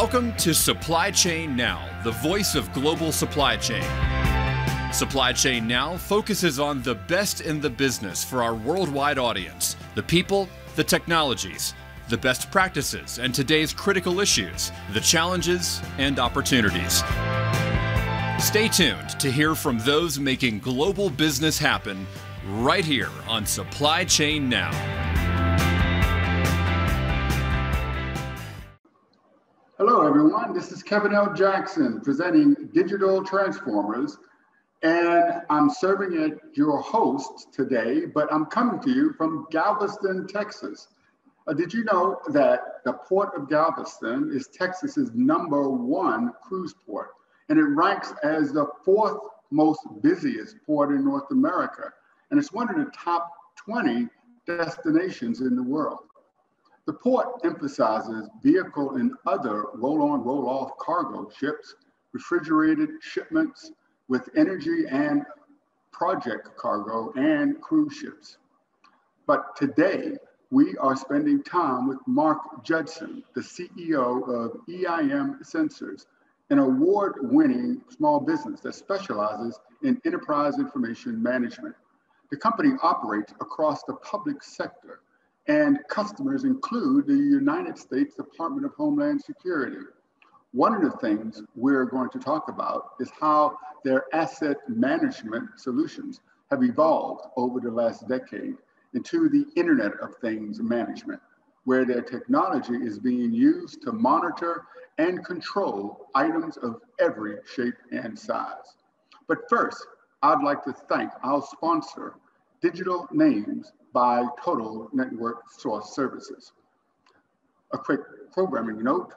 Welcome to Supply Chain Now, the voice of global supply chain. Supply Chain Now focuses on the best in the business for our worldwide audience, the people, the technologies, the best practices, and today's critical issues, the challenges and opportunities. Stay tuned to hear from those making global business happen right here on Supply Chain Now. Hello everyone, this is Kevin L. Jackson presenting Digital Transformers, and I'm serving as your host today, but I'm coming to you from Galveston, Texas. Did you know that the Port of Galveston is Texas's #1 cruise port, and it ranks as the 4th most busiest port in North America, and it's one of the top 20 destinations in the world. The port emphasizes vehicle and other roll-on, roll-off cargo ships, refrigerated shipments with energy and project cargo, and cruise ships. But today, we are spending time with Mark Judson, the CEO of EIM Sensors, an award-winning small business that specializes in enterprise information management. The company operates across the public sector, and customers include the United States Department of Homeland Security. One of the things we're going to talk about is how their asset management solutions have evolved over the last decade into the Internet of Things management, where their technology is being used to monitor and control items of every shape and size. But first, I'd like to thank our sponsor, Digital Names by Total Network Source Services. A quick programming note: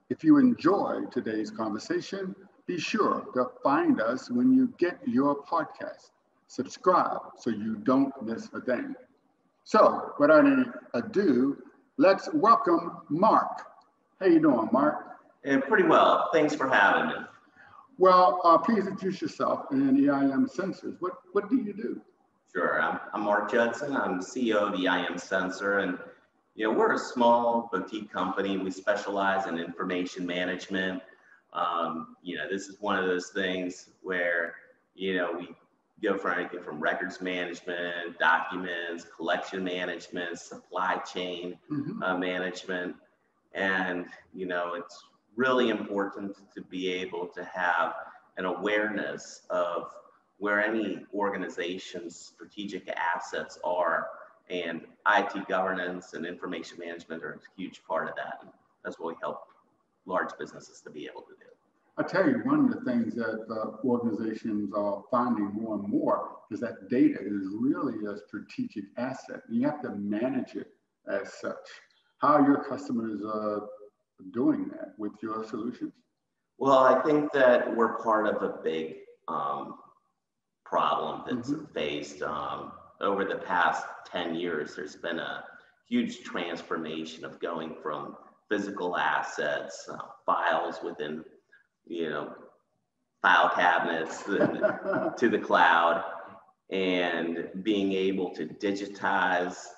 if you enjoy today's conversation, be sure to find us when you get your podcast. Subscribe so you don't miss a thing. So, without any ado, let's welcome Mark. How you doing, Mark? Pretty well. Thanks for having me. Well, please introduce yourself and EIM Sensors. What do you do? Sure. I'm Mark Judson. I'm CEO of EIM Sensor, and we're a small boutique company. We specialize in information management. This is one of those things where we go for anything from records management, documents, collection management, supply chain management, and it's really important to be able to have an awareness of where any organization's strategic assets are, and IT governance and information management are a huge part of that. And that's what we help large businesses to be able to do. I tell you, one of the things that organizations are finding more and more is that data is really a strategic asset. You have to manage it as such. How are your customers doing that with your solutions? Well, I think that we're part of a big problem that's faced. Over the past 10 years, there's been a huge transformation of going from physical assets, files within, file cabinets to the cloud, and being able to digitize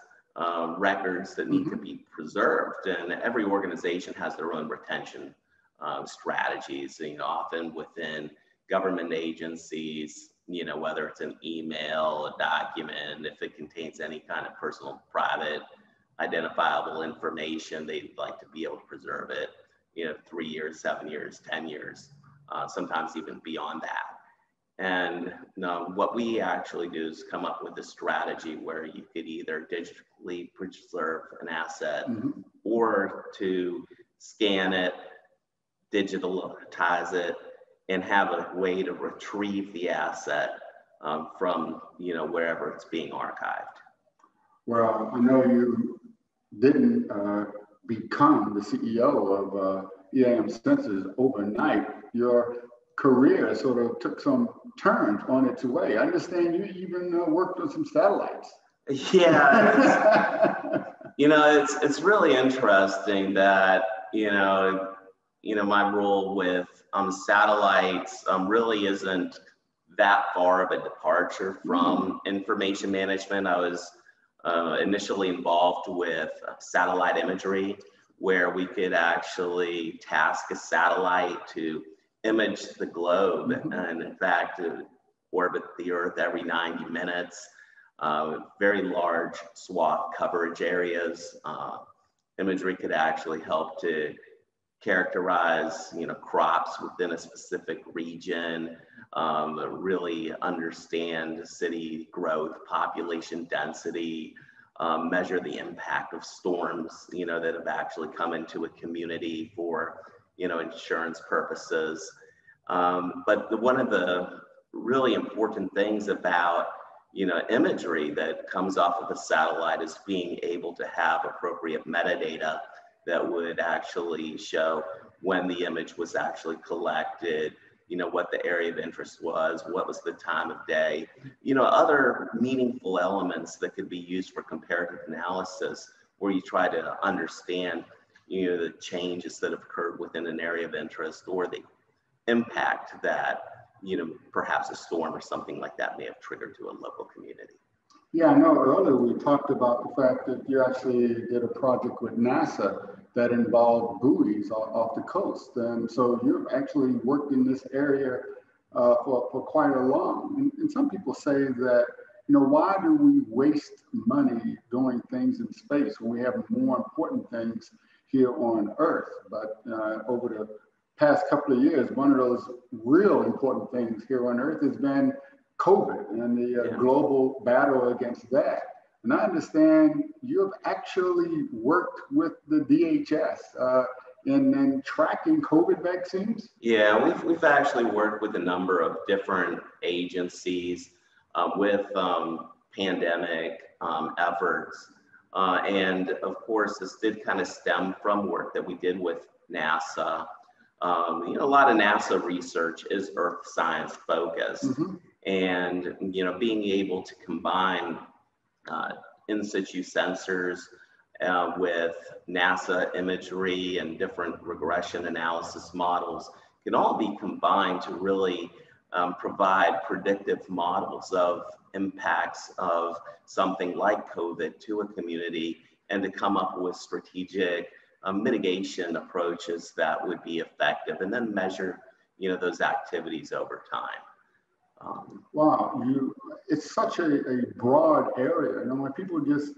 records that need to be preserved. And every organization has their own retention strategies, often within government agencies, whether it's an email, a document, if it contains any kind of personal, private, identifiable information, they'd like to be able to preserve it, 3 years, 7 years, 10 years, sometimes even beyond that. And what we actually do is come up with a strategy where you could either digitally preserve an asset or to scan it, digitize it, and have a way to retrieve the asset from wherever it's being archived. Well, I know you didn't become the CEO of EIM Sensors overnight. Your career sort of took some turns on its way. I understand you even worked on some satellites. Yeah, it's really interesting that my role with satellites really isn't that far of a departure from information management. I was initially involved with satellite imagery where we could actually task a satellite to image the globe, and in fact, to orbit the Earth every 90 minutes, very large swath coverage areas. Imagery could actually help to characterize, crops within a specific region, really understand city growth, population density, measure the impact of storms, that have actually come into a community for, insurance purposes. But one of the really important things about, imagery that comes off of a satellite is being able to have appropriate metadata that would actually show when the image was actually collected, what the area of interest was, what was the time of day, other meaningful elements that could be used for comparative analysis, where you try to understand, the changes that have occurred within an area of interest, or the impact that, perhaps a storm or something like that may have triggered to a local community. Yeah, I know earlier we talked about the fact that you actually did a project with NASA that involved buoys off the coast. And so you've actually worked in this area for quite a long. And some people say that, why do we waste money doing things in space when we have more important things here on Earth? But over the past couple of years, one of those real important things here on Earth has been COVID and the global battle against that. And I understand you've actually worked with the DHS in tracking COVID vaccines? Yeah, we've actually worked with a number of different agencies with pandemic efforts. And of course, this did kind of stem from work that we did with NASA. A lot of NASA research is earth science focused. And, being able to combine in situ sensors with NASA imagery and different regression analysis models can all be combined to really provide predictive models of impacts of something like COVID to a community, and to come up with strategic mitigation approaches that would be effective, and then measure, those activities over time. Wow, it's such a broad area. When people just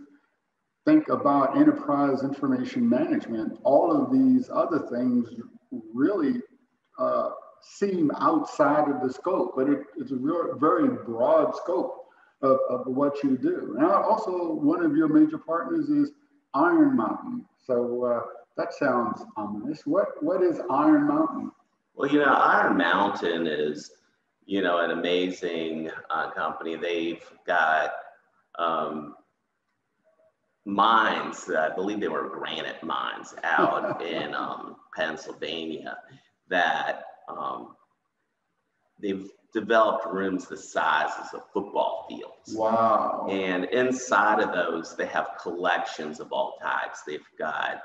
think about enterprise information management, all of these other things really seem outside of the scope, but it's a very broad scope of what you do. And also, one of your major partners is Iron Mountain. So that sounds ominous. What is Iron Mountain? Well, Iron Mountain is, an amazing company. They've got mines, I believe they were granite mines out in Pennsylvania, that they've developed rooms the sizes of football fields. Wow. And inside of those, they have collections of all types. They've got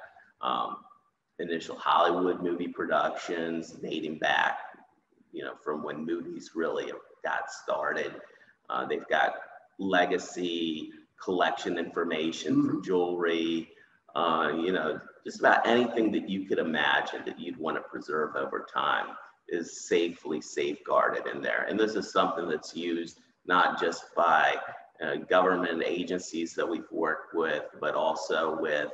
initial Hollywood movie productions dating back, from when movies really got started. They've got legacy collection information for jewelry, just about anything that you could imagine that you'd want to preserve over time is safely safeguarded in there. And this is something that's used not just by government agencies that we've worked with, but also with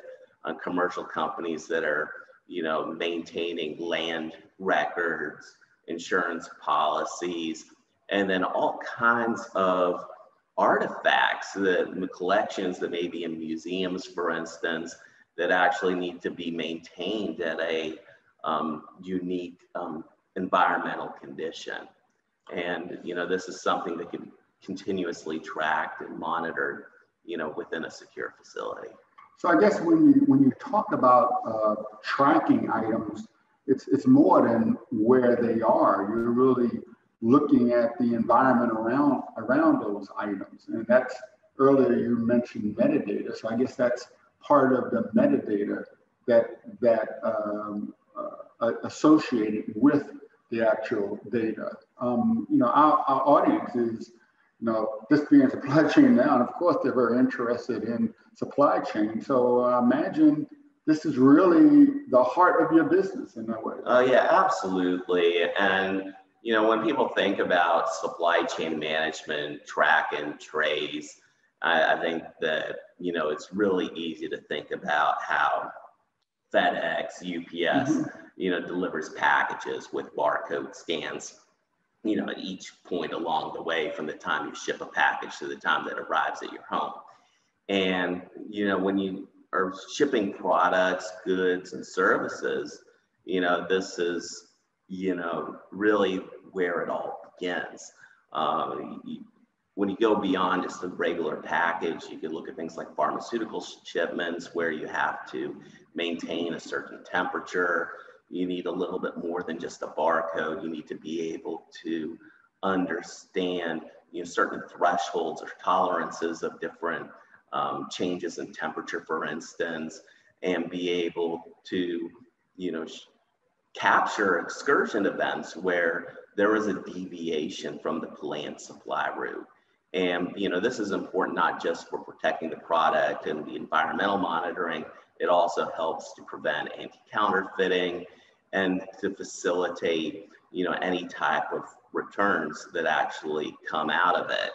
commercial companies that are, maintaining land records, insurance policies, and then all kinds of artifacts, the collections that may be in museums, for instance, that actually need to be maintained at a unique environmental condition. And, this is something that can continuously tracked and monitored, within a secure facility. So I guess when you talk about tracking items, it's more than where they are. You're really looking at the environment around those items. And that's, earlier you mentioned metadata. So I guess that's part of the metadata that associated with the actual data. Our audience is, this being supply chain now, and of course they're very interested in supply chain. So imagine this is really the heart of your business in that way. Oh yeah, absolutely. And when people think about supply chain management, track and trace, I think that it's really easy to think about how FedEx, UPS, delivers packages with barcode scans, at each point along the way from the time you ship a package to the time that it arrives at your home. And, when you are shipping products, goods, and services, this is, really where it all begins. When you go beyond just a regular package, you can look at things like pharmaceutical shipments where you have to maintain a certain temperature. You need a little bit more than just a barcode. You need to be able to understand, certain thresholds or tolerances of different changes in temperature, for instance, and be able to, capture excursion events where there is a deviation from the planned supply route. And, this is important not just for protecting the product and the environmental monitoring, it also helps to prevent anti-counterfeiting and to facilitate, any type of returns that actually come out of it.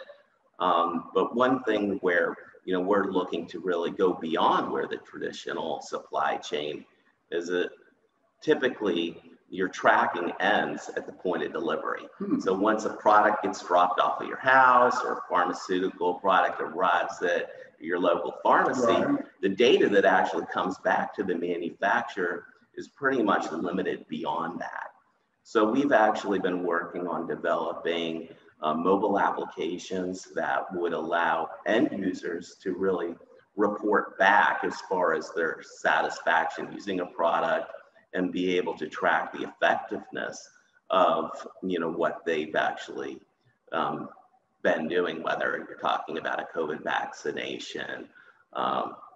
But one thing where, we're looking to really go beyond where the traditional supply chain is that typically your tracking ends at the point of delivery. So once a product gets dropped off at your house or a pharmaceutical product arrives at your local pharmacy, the data that actually comes back to the manufacturer is pretty much limited beyond that. So we've actually been working on developing mobile applications that would allow end users to really report back as far as their satisfaction using a product and be able to track the effectiveness of what they've actually been doing, whether you're talking about a COVID vaccination,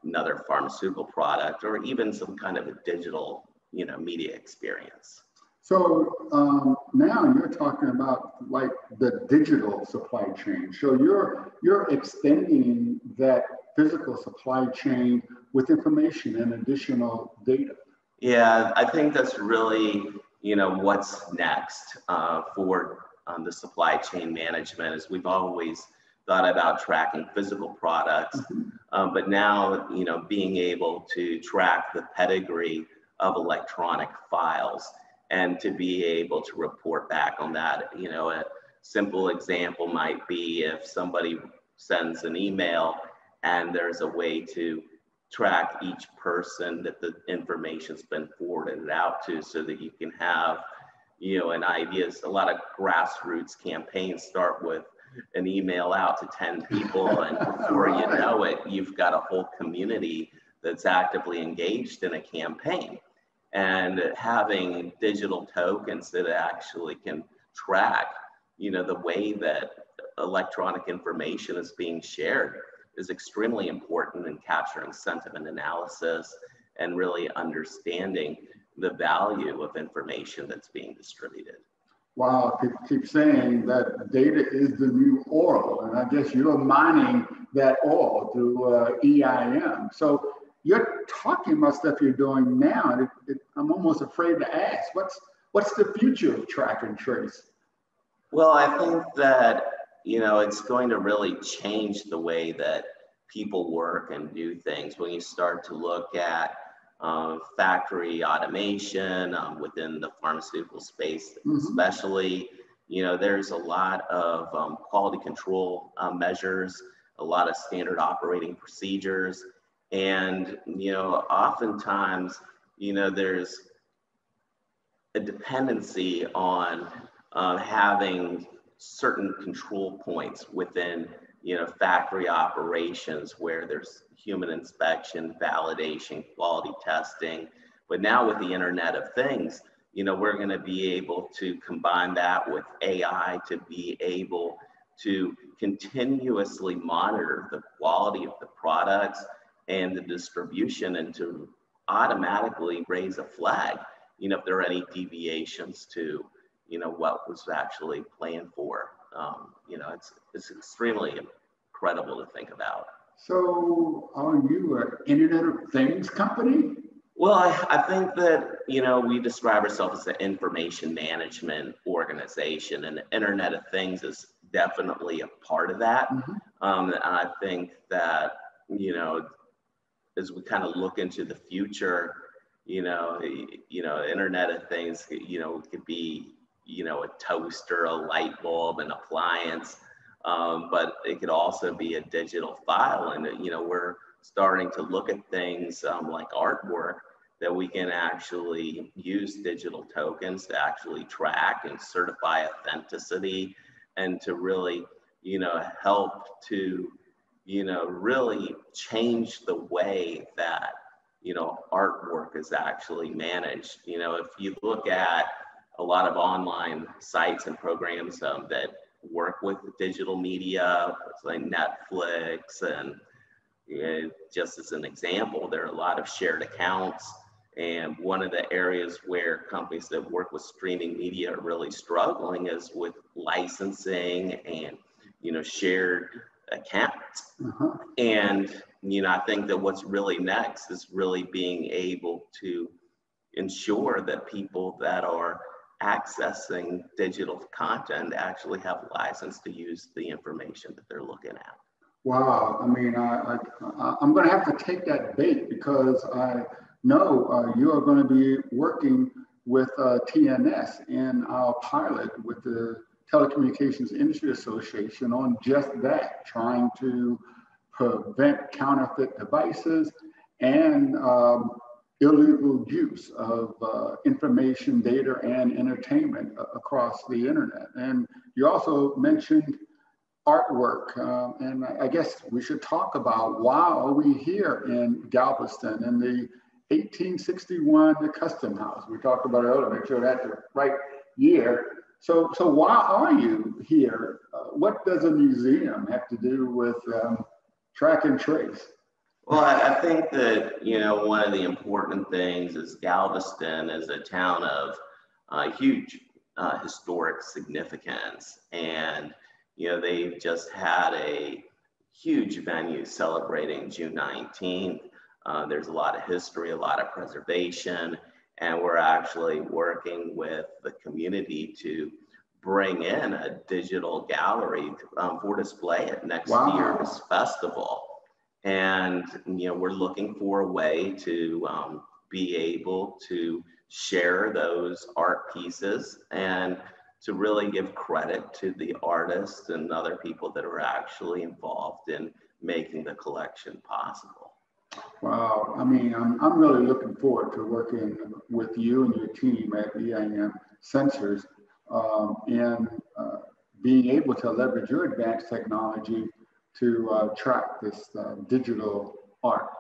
another pharmaceutical product, or even some kind of a digital media experience. So now you're talking about like the digital supply chain. So you're extending that physical supply chain with information and additional data. Yeah, I think that's really, what's next for the supply chain management is we've always thought about tracking physical products, but now, being able to track the pedigree of electronic files and to be able to report back on that. A simple example might be if somebody sends an email and there's a way to track each person that the information's been forwarded out to so that you can have, an idea. A lot of grassroots campaigns start with an email out to 10 people and before you know it, you've got a whole community that's actively engaged in a campaign. And having digital tokens that actually can track, the way that electronic information is being shared is extremely important in capturing sentiment analysis and really understanding the value of information that's being distributed. Wow, people keep saying that data is the new oil, and I guess you're mining that oil through EIM. So you're talking about stuff you're doing now, and I'm almost afraid to ask, what's the future of track and trace? Well, I think that, it's going to really change the way that people work and do things. When you start to look at factory automation within the pharmaceutical space, especially, there's a lot of quality control measures, a lot of standard operating procedures. And, oftentimes, there's a dependency on having certain control points within, factory operations where there's human inspection, validation, quality testing. But now with the Internet of Things, we're going to be able to combine that with AI to be able to continuously monitor the quality of the products and the distribution and to automatically raise a flag, if there are any deviations to, what was actually planned for. It's extremely incredible to think about. So are you an Internet of Things company? Well, I think that, we describe ourselves as an information management organization, and the Internet of Things is definitely a part of that. And I think that, as we kind of look into the future, Internet of Things, could be, a toaster, a light bulb, an appliance, but it could also be a digital file. And, we're starting to look at things like artwork that we can actually use digital tokens to actually track and certify authenticity, and to really, help to, really change the way that, artwork is actually managed. If you look at a lot of online sites and programs that work with digital media, like Netflix, and just as an example, there are a lot of shared accounts. And one of the areas where companies that work with streaming media are really struggling is with licensing and, shared accounts. And, I think that what's really next is really being able to ensure that people that are accessing digital content actually have a license to use the information that they're looking at. Wow. I mean, I'm going to have to take that bait, because I know you are going to be working with TNS in our pilot with the Telecommunications Industry Association on just that, trying to prevent counterfeit devices and illegal use of information, data, and entertainment across the internet. And you also mentioned artwork, and I guess we should talk about why are we here in Galveston in the 1861 Custom House. We talked about it earlier, make sure that's the right year. So why are you here? What does a museum have to do with track and trace? Well, I think that, one of the important things is Galveston is a town of huge historic significance. And, they've just had a huge venue celebrating June 19th. There's a lot of history, a lot of preservation, and we're actually working with the community to bring in a digital gallery for display at next year's festival. And, we're looking for a way to be able to share those art pieces and to really give credit to the artists and other people that are actually involved in making the collection possible. Wow. I mean, I'm really looking forward to working with you and your team at EIM Sensors and being able to leverage your advanced technology to track this digital art.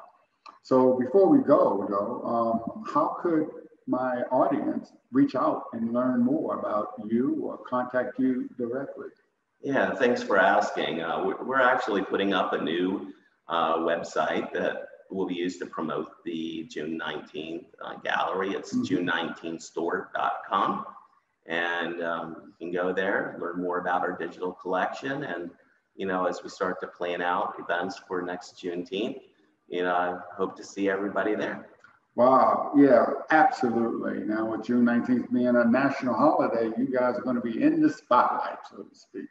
So before we go, though, how could my audience reach out and learn more about you or contact you directly? Yeah, thanks for asking. We're actually putting up a new website that will be used to promote the June 19th gallery. It's June19store.com. And you can go there, learn more about our digital collection. And, as we start to plan out events for next Juneteenth, I hope to see everybody there. Wow. Yeah, absolutely. Now, with June 19th being a national holiday, you guys are going to be in the spotlight, so to speak.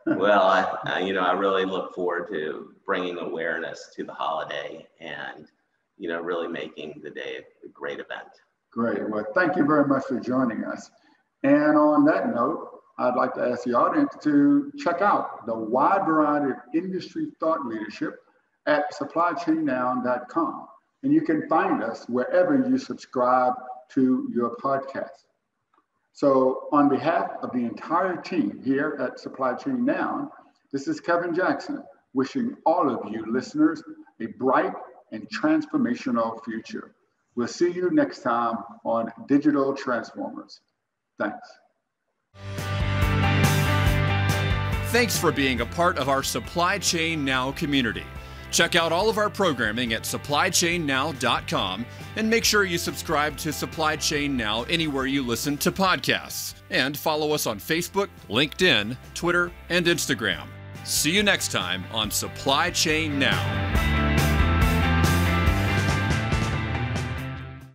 Well, I really look forward to bringing awareness to the holiday and, really making the day a great event. Great. Well, thank you very much for joining us. And on that note, I'd like to ask the audience to check out the wide variety of industry thought leadership at supplychainnow.com. And you can find us wherever you subscribe to your podcast. So on behalf of the entire team here at Supply Chain Now, this is Kevin Jackson, wishing all of you listeners a bright and transformational future. We'll see you next time on Digital Transformers. Thanks. Thanks for being a part of our Supply Chain Now community. Check out all of our programming at supplychainnow.com and make sure you subscribe to Supply Chain Now anywhere you listen to podcasts. And follow us on Facebook, LinkedIn, Twitter, and Instagram. See you next time on Supply Chain Now.